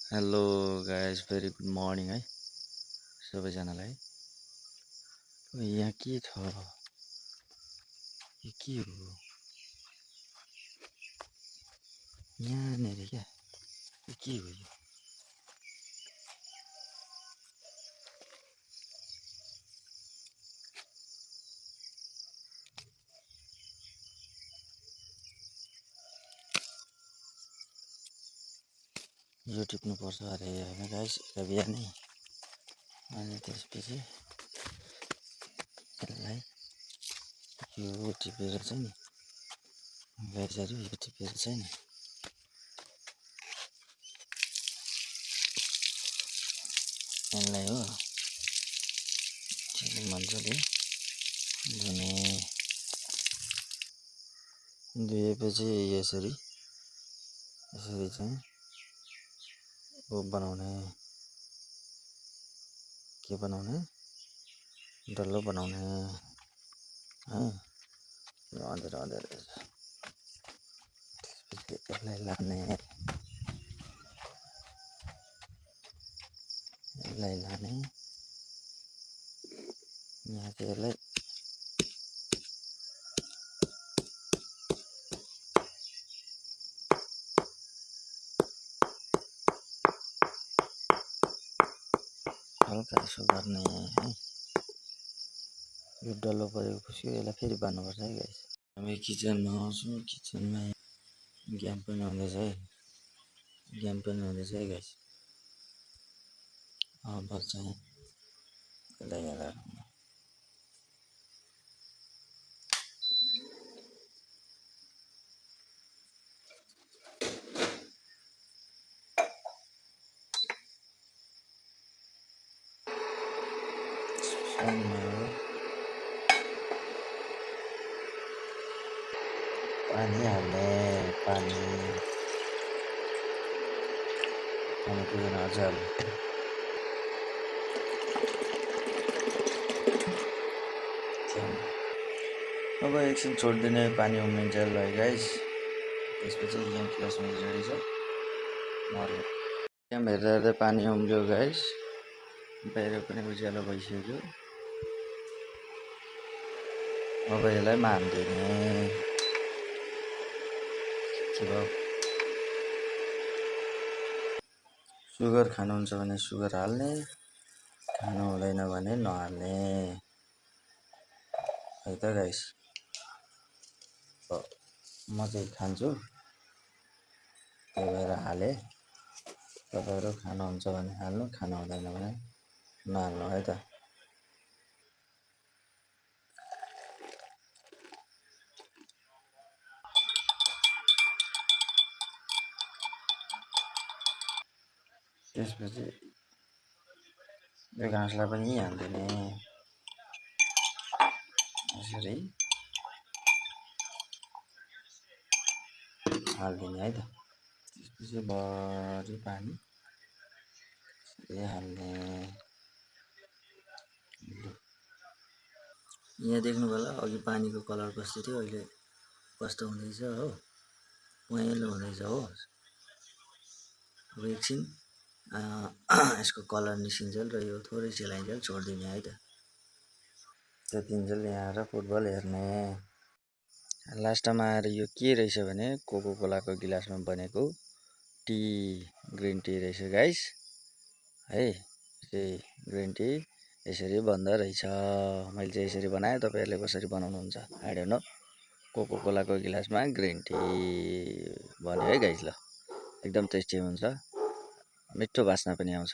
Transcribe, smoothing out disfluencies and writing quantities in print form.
Hello guys very good morning है सबैजनालाई। यहाँ के छ? यो के हो? यहाँनिर क्या यो के हो? यो टिप्नुपर्छ अरे होइन गाइज बिहानै। अनि त्यसपछि यसलाई यो टिपेर चाहिँ नि गाइजहरू यो टिपेर चाहिँ नि यसलाई हो मजाले धुने। धोएपछि यसरी चाहिँ वो बनाउने, के बनाउने? डल्लो बनाउने है। अँधेर त्यसपछि यसलाई लाने, यहाँ चाहिँ यसलाई हल्का यसो गर्ने है। यो डल्लो परेपछि यसलाई फेरि बान्नुपर्छ है गाइस। हामी किचनमा आउँछौँ। किचनमा ग्याम पनि हुँदैछ है, गाइस। अब चाहिँ यसलाई हेरेर पानी हाल्ने, पानी पुगेन अझ अब एकछिन छोडिदिने, पानी उम्लिन्छ ल गाइस। त्यसपछि यहाँ ग्लासमा रेडी छ मर्यो। यहाँ हेर्दा पानी उम्ल्यो गाइस। बाहिर पनि उज्यालो भइसक्यो। अब यसलाई मान्दिने के भयो? सुगर खानुहुन्छ भने सुगर हाल्ने, खानु हुँदैन भने नहाल्ने है त गाइस। म चाहिँ खान्छु त्यही भएर हालेँ। तपाईँहरू खानुहुन्छ भने हाल्नु, खानु हुँदैन भने नहाल्नु है त। त्यसपछि यो घाँसलाई पनि हालिदिने, यसरी हालिदिने है त। त्यसपछि बढी पानी हाल्ने। यहाँ देख्नु होला अघि पानीको कलर कस्तो थियो, अहिले कस्तो हुँदैछ हो, पहेँलो हुँदैछ हो। अब एकछिन यसको कलर निस्किन्जेल र यो थोरै सेलाइन्जेल छोडिदिने है त। त्यतिन्जेल यहाँ आएर फुटबल हेर्ने। लास्टमा आएर यो के रहेछ भने कोको कोलाको गिलासमा बनेको टी, ग्रिन टी रहेछ गाइस है। चाहिँ ग्रिन टी यसरी बन्दो रहेछ। मैले चाहिँ यसरी बनाएँ, तपाईँहरूले कसरी बनाउनुहुन्छ आई डोन्ट नो। कोको कोलाको गिलासमा ग्रिन टी बन्यो है गाइस। ल एकदम टेस्टी हुन्छ, मिठो बास्ना पनि आउँछ।